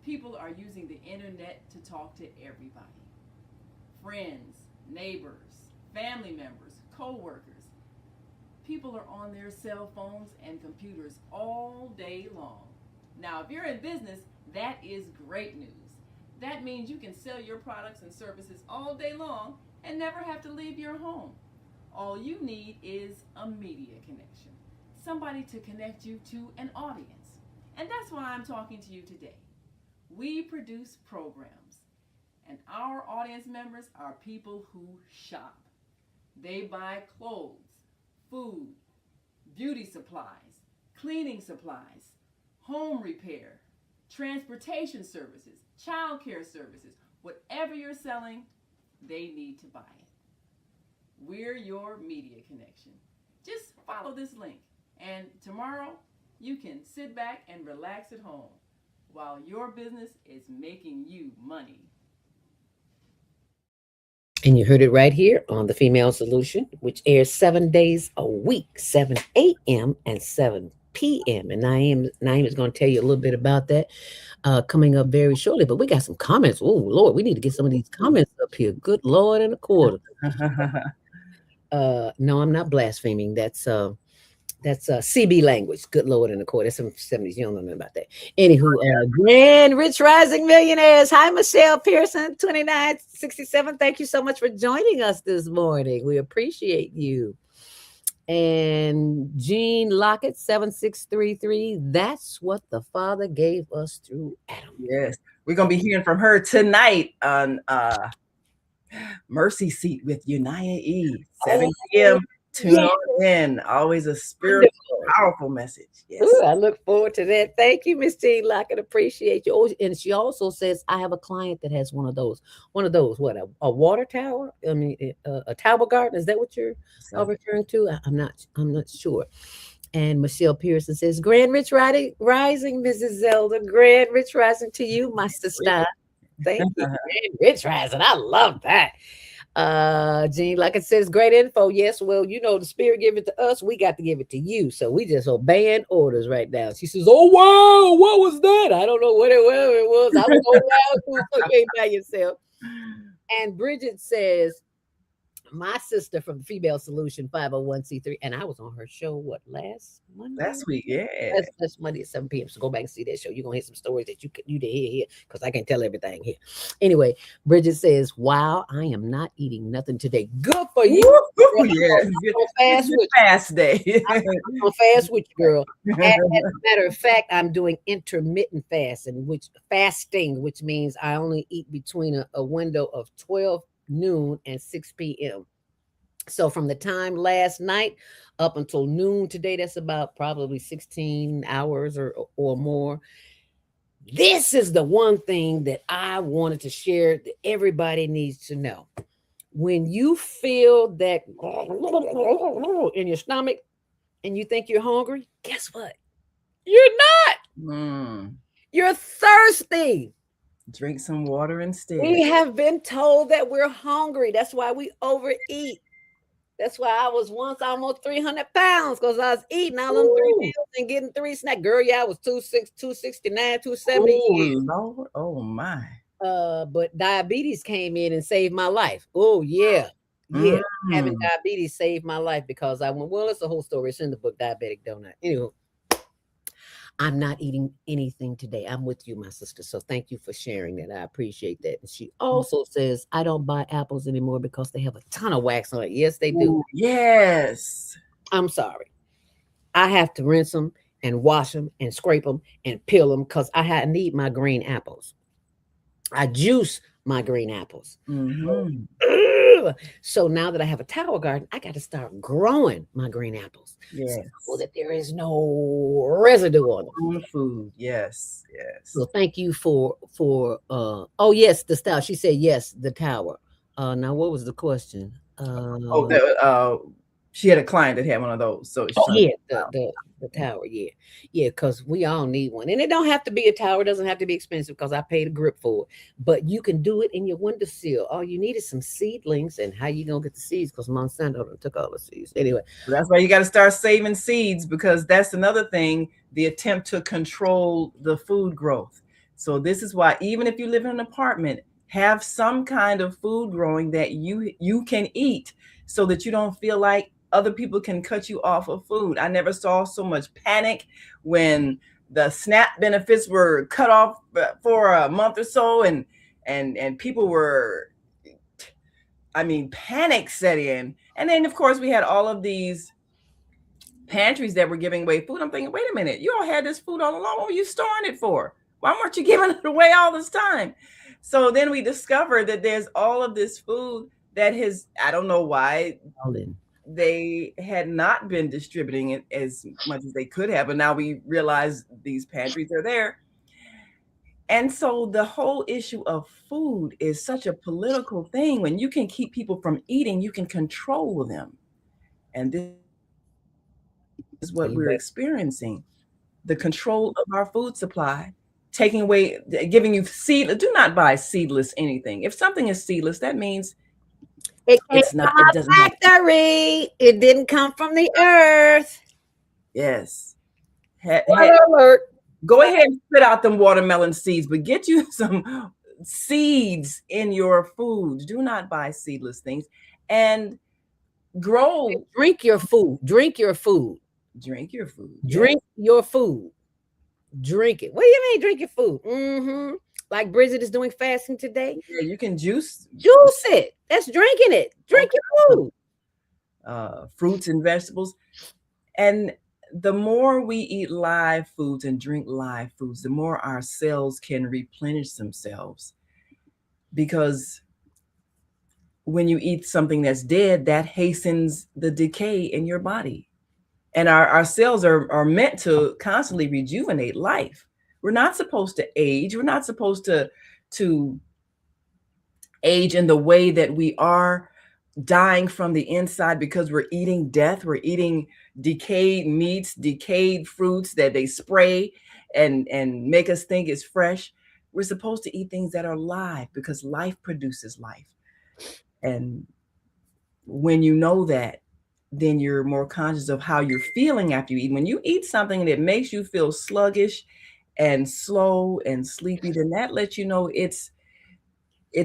people are using the internet to talk to everybody. Friends, neighbors, family members, co-workers. People are on their cell phones and computers all day long. Now, if you're in business, that is great news. That means you can sell your products and services all day long and never have to leave your home. All you need is a media connection, somebody to connect you to an audience. And that's why I'm talking to you today. We produce programs, and our audience members are people who shop. They buy clothes, food, beauty supplies, cleaning supplies, home repair, transportation services, child care services. Whatever you're selling, they need to buy it. We're your media connection. Just follow this link, and tomorrow you can sit back and relax at home while your business is making you money. And you heard it right here on The Female Solution, which airs 7 days a week, 7 a.m. and 7 p.m. And Naeem is going to tell you a little bit about that coming up very shortly. But we got some comments. Oh, Lord, we need to get some of these comments up here. Good Lord and a quarter. No, I'm not blaspheming. That's CB language. Good Lord and a quarter. That's some 70s. You don't know nothing about that. Anywho, Grand Rich Rising Millionaires. Hi, Michelle Pearson, 2967. Thank you so much for joining us this morning. We appreciate you. And Jean Lockett, 7633. That's what the Father gave us through Adam. Yes. We're going to be hearing from her tonight on Mercy Seat with Unaya E. 7 p.m. Tune on in. Always a spiritual, powerful message. Yes. Ooh, I look forward to that. Thank you, Miss Jean Lockett. Appreciate you. Oh, and she also says, I have a client that has one of those. What, a water tower? I mean, a tower garden. Is that what you're referring to? I'm not sure. And Michelle Pearson says, Grand Rich Rising, Mrs. Zelda. Grand Rich Rising to you, my sister. Thank you. Grand Rich Rising. I love that. Jean, like it says, great info. Yes, well, the spirit give it to us, we got to give it to you. So we just obeying orders right now. She says, oh wow, what was that? I don't know what it was. I was so loud too, by yourself. And Bridget says, my sister from the Female Solution 501c3, and I was on her show last Monday? Last week, yeah. Last Monday at 7 p.m. So go back and see that show. You're gonna hear some stories that you didn't hear here, because I can tell everything here. Anyway, Bridget says, wow, I am not eating nothing today. Good for you. Yeah. Fast day. I'm on fast with you, girl. As a matter of fact, I'm doing intermittent fasting, which means I only eat between a window of 12 noon and 6 p.m. So from the time last night up until noon today, that's about probably 16 hours or more. This is the one thing that I wanted to share that everybody needs to know. When you feel that in your stomach and you think you're hungry, guess what? You're not. You're thirsty. Drink some water instead. We have been told that we're hungry. That's why we overeat. That's why I was once almost 300 pounds, because I was eating all them 3 meals and getting 3 snacks. Girl, yeah, I was 269, 270. Oh, Lord. Oh, my. But diabetes came in and saved my life. Oh, yeah. Yeah. Having diabetes saved my life, because I went, well, it's a whole story. It's in the book, Diabetic Donut. Anyway, I'm not eating anything today. I'm with you, my sister. So thank you for sharing that. I appreciate that. And she also says, I don't buy apples anymore because they have a ton of wax on it. Yes, they do. Ooh, yes. I'm sorry. I have to rinse them and wash them and scrape them and peel them because need my green apples. I juice my green apples. Mm-hmm. So now that I have a tower garden, I got to start growing my green apples Yes. so that there is no residue on them. Own food. Yes. Yes. So thank you for oh yes, the style. She said yes, the tower. Now what was the question? She had a client that had one of those. So she's Oh trying yeah, to the tower, yeah. Yeah, because we all need one. And it don't have to be a tower, it doesn't have to be expensive because I paid a grip for it. But you can do it in your windowsill. All you need is some seedlings, and how you gonna get the seeds? Because Monsanto done took all the seeds. Anyway. That's why you got to start saving seeds, because that's another thing, the attempt to control the food growth. So this is why, even if you live in an apartment, have some kind of food growing that you can eat, so that you don't feel like other people can cut you off of food. I never saw so much panic when the SNAP benefits were cut off for a month or so, and people were, I mean, panic set in. And then of course we had all of these pantries that were giving away food. I'm thinking, wait a minute, you all had this food all along. What were you storing it for? Why weren't you giving it away all this time? So then we discovered that there's all of this food that has, I don't know why they had not been distributing it as much as they could have, but now we realize these pantries are there. And so the whole issue of food is such a political thing. When you can keep people from eating, you can control them. And this is what we're experiencing. The control of our food supply, taking away, giving you seed. Do not buy seedless anything. If something is seedless, that means it's not a factory. It didn't come from the earth. Yes. Alert. Go ahead and spit out them watermelon seeds, but get you some seeds in your food. Do not buy seedless things. And grow. Drink your food. Drink your food. Drink your food. Drink your food. Drink it. What do you mean drink your food? Mm-hmm. Like Bridget is doing fasting today. Yeah, you can juice it. That's drinking it. Drink your food. Fruits and vegetables. And the more we eat live foods and drink live foods, the more our cells can replenish themselves. Because when you eat something that's dead, that hastens the decay in your body. And our cells are meant to constantly rejuvenate life. We're not supposed to age. We're not supposed to age in the way that we are, dying from the inside because we're eating death. We're eating decayed meats, decayed fruits that they spray and make us think it's fresh. We're supposed to eat things that are live, because life produces life. And when you know that, then you're more conscious of how you're feeling after you eat. When you eat something that makes you feel sluggish and slow and sleepy, then that lets you know it's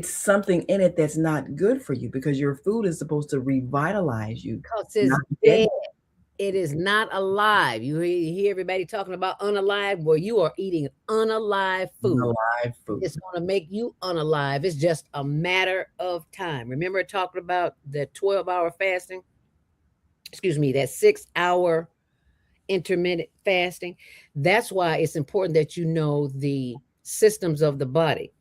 something in it that's not good for you, because your food is supposed to revitalize you. Because it's dead. It is not alive. You hear everybody talking about unalive. Well, you are eating unalive food. Unalive food. It's going to make you unalive. It's just a matter of time. Remember talking about the 12-hour fasting? Excuse me, that 6-hour intermittent fasting. That's why it's important that you know the systems of the body.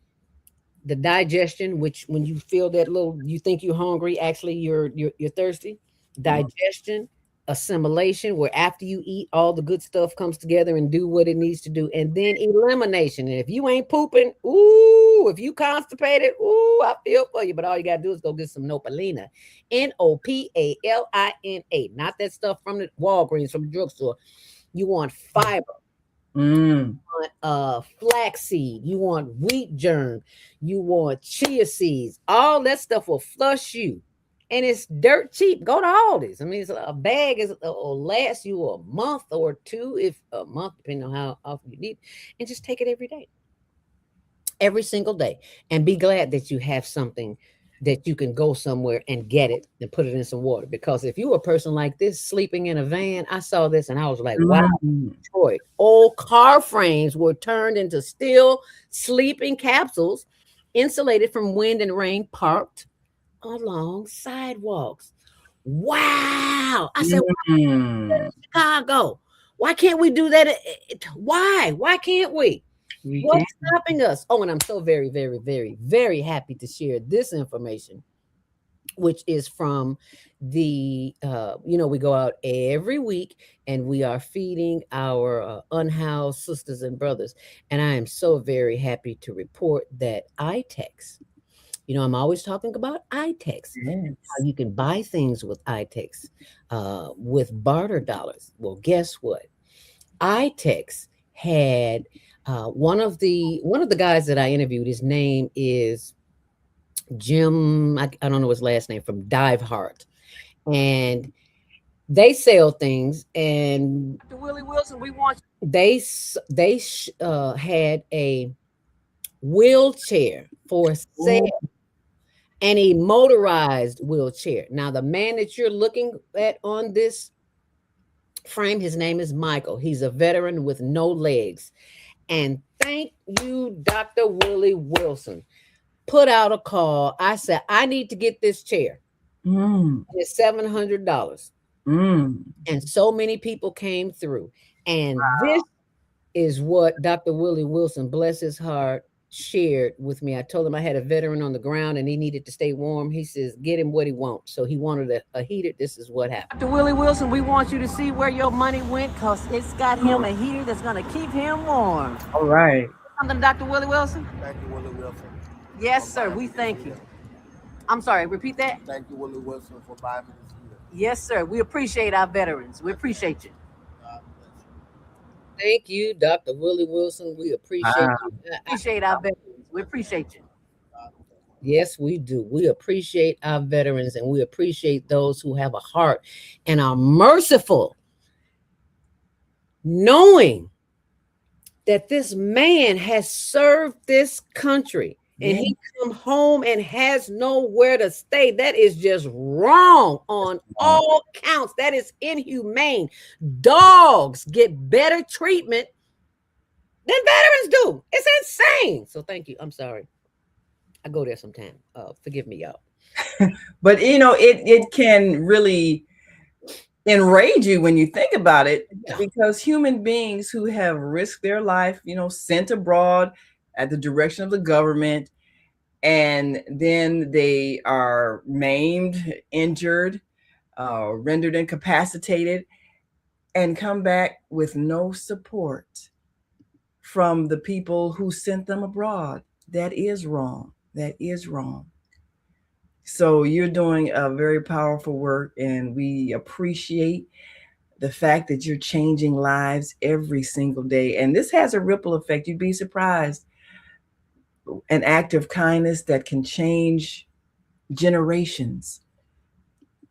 The digestion, which when you feel that little, you think you're hungry, actually you're thirsty. Digestion, assimilation, where after you eat, all the good stuff comes together and do what it needs to do. And then elimination. And if you ain't pooping, ooh, if you constipated, ooh, I feel for you. But all you gotta do is go get some Nopalina. Nopalina. Not that stuff from the Walgreens, from the drugstore. You want fiber. You want flaxseed, you want wheat germ, you want chia seeds. All that stuff will flush you, and it's dirt cheap. Go to Aldi's. I mean, a bag will last you a month or two, if a month, depending on how often you need, and just take it every day, every single day, and be glad that you have something that you can go somewhere and get it and put it in some water. Because if you're a person like this sleeping in a van, I saw this and I was like, wow, Detroit. Old car frames were turned into steel sleeping capsules, insulated from wind and rain, parked along sidewalks. Wow. I said, Chicago. Why can't we do that? Why? Why can't we? What's stopping us? Oh, and I'm so very, very, very, very happy to share this information, which is from the, we go out every week and we are feeding our unhoused sisters and brothers. And I am so very happy to report that iTex, I'm always talking about iTex. Yes. How you can buy things with iTex, with barter dollars. Well, guess what? iTex had one of the guys that I interviewed. His name is Jim. I don't know his last name, from Dive Heart, and they sell things. And Dr. Willie Wilson, we want they had a wheelchair for sale. And a motorized wheelchair. Now, the man that you're looking at on this frame, his name is Michael. He's a veteran with no legs. And thank you, Dr. Willie Wilson. Put out a call. I said, I need to get this chair. It's $700. And so many people came through. And this is what Dr. Willie Wilson, bless his heart, shared with me. I told him I had a veteran on the ground and he needed to stay warm. He says, get him what he wants. So he wanted a heater. This is what happened. Dr. Willie Wilson, we want you to see where your money went, because it's got him a heater that's going to keep him warm. All right. Something, Dr. Willie Wilson? Thank you, Willie Wilson. Yes, sir. We thank you. I'm sorry, repeat that. Thank you, Willie Wilson, for buying me this heater. Yes, sir. We appreciate our veterans. We appreciate you. Thank you, Dr. Willie Wilson. We appreciate you. Appreciate our veterans. We appreciate you. Yes, we do. We appreciate our veterans, and we appreciate those who have a heart and are merciful, knowing that this man has served this country and he come home and has nowhere to stay. That is just wrong on all counts. That is inhumane. Dogs get better treatment than veterans do. It's insane. So thank you. I'm sorry. I go there sometime. Forgive me, y'all. But it can really enrage you when you think about it, because human beings who have risked their life, sent abroad at the direction of the government, and then they are maimed, injured, rendered incapacitated, and come back with no support from the people who sent them abroad. That is wrong. That is wrong. So you're doing a very powerful work, and we appreciate the fact that you're changing lives every single day. And this has a ripple effect. You'd be surprised. An act of kindness that can change generations.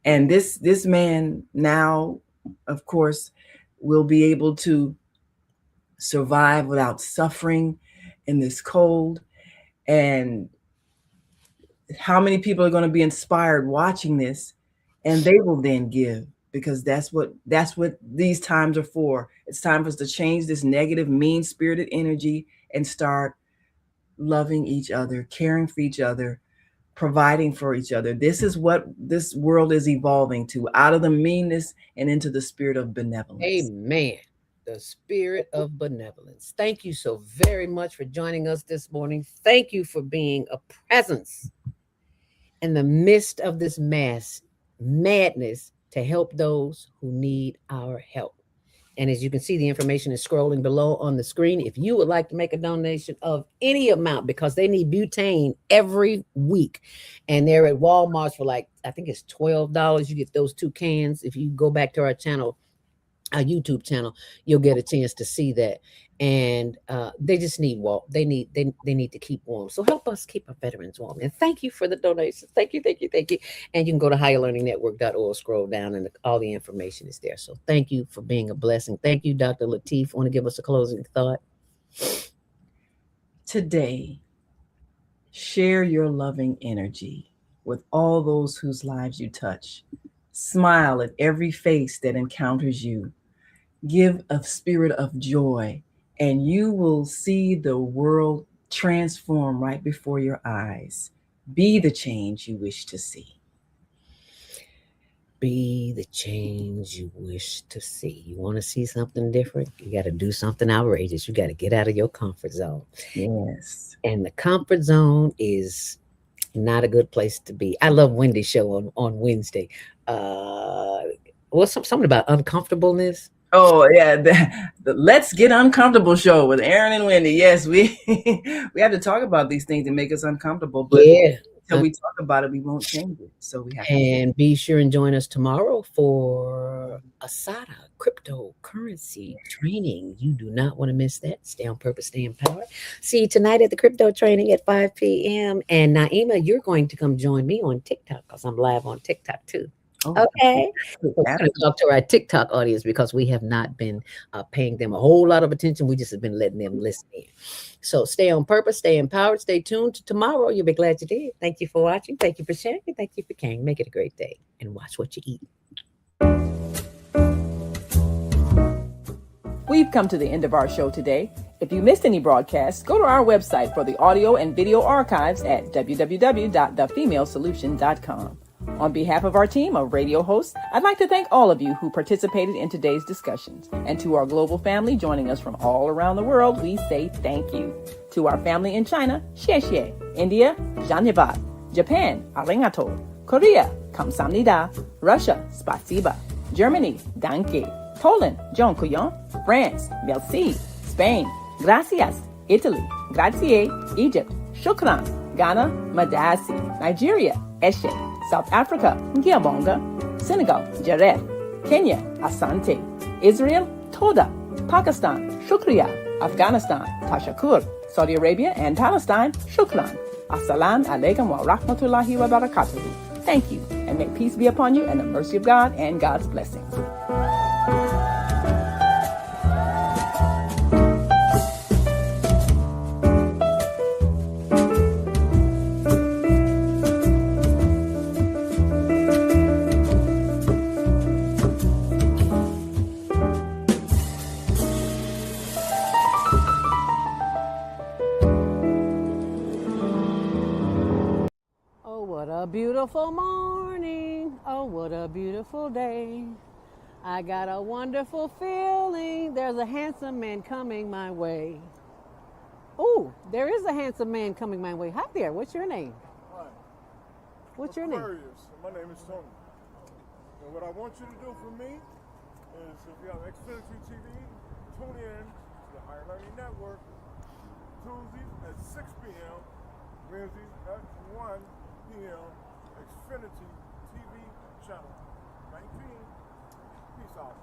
And this man now, of course, will be able to survive without suffering in this cold. And how many people are going to be inspired watching this, and they will then give, because that's what these times are for. It's time for us to change this negative, mean-spirited energy and start loving each other, caring for each other, providing for each other. This is what this world is evolving to, out of the meanness and into the spirit of benevolence. Amen. The spirit of benevolence. Thank you so very much for joining us this morning. Thank you for being a presence in the midst of this madness to help those who need our help. And as you can see, the information is scrolling below on the screen. If you would like to make a donation of any amount, because they need butane every week, and they're at Walmart for I think it's $12. You get those 2 cans. If you go back to our channel, our YouTube channel, you'll get a chance to see that. And they just need they need to keep warm. So help us keep our veterans warm. And thank you for the donations. Thank you. And you can go to higherlearningnetwork.org, scroll down, and all the information is there. So thank you for being a blessing. Thank you, Dr. Lateef. Want to give us a closing thought? Today, share your loving energy with all those whose lives you touch. Smile at every face that encounters you. Give a spirit of joy, and you will see the world transform right before your eyes. Be the change you wish to see. Be the change you wish to see. You want to see something different? You got to do something outrageous. You got to get out of your comfort zone. Yes. And the comfort zone is not a good place to be. I love Wendy's show on Wednesday. Something about uncomfortableness. Oh yeah, the Let's Get Uncomfortable show with Aaron and Wendy. Yes, we we have to talk about these things that make us uncomfortable, but Yeah. until we talk about it, we won't change it. So we have to. And be sure and join us tomorrow for Asada cryptocurrency training. You do not want to miss that. Stay on purpose, stay empowered. See you tonight at the crypto training at 5 p.m. And Naima, you're going to come join me on TikTok because I'm live on TikTok too. Okay. We're going to talk to our TikTok audience because we have not been paying them a whole lot of attention. We just have been letting them listen in. So stay on purpose, stay empowered, stay tuned to tomorrow. You'll be glad you did. Thank you for watching. Thank you for sharing. Thank you for caring. Make it a great day and watch what you eat. We've come to the end of our show today. If you missed any broadcasts, go to our website for the audio and video archives at www.thefemalesolution.com. On behalf of our team of radio hosts, I'd like to thank all of you who participated in today's discussions. And to our global family joining us from all around the world, we say thank you. To our family in China, xie xie. India, Dhanyavad. Japan, arigato. Korea, kamsamnida. Russia, spasiba. Germany, danke. Poland, dziękuję. France, merci. Spain, gracias. Italy, grazie. Egypt, shukran. Ghana, madasi. Nigeria, eshe. South Africa, Ngiyabonga. Senegal, Jaref. Kenya, Asante. Israel, Toda. Pakistan, Shukriya. Afghanistan, Tashakur. Saudi Arabia and Palestine, Shukran. Assalamu alaikum wa rahmatullahi wa barakatuhu. Thank you, and may peace be upon you and the mercy of God and God's blessings. Beautiful morning, oh what a beautiful day. I got a wonderful feeling, there's a handsome man coming my way. Oh, there is a handsome man coming my way. Hi there, what's your name? Hi. What's your name? My name is Tony. And what I want you to do for me is, if you have Xfinity TV, tune in to the Higher Learning Network Tuesdays at 6 p.m., Wednesdays at 1 p.m. Xfinity TV channel 19. Peace out.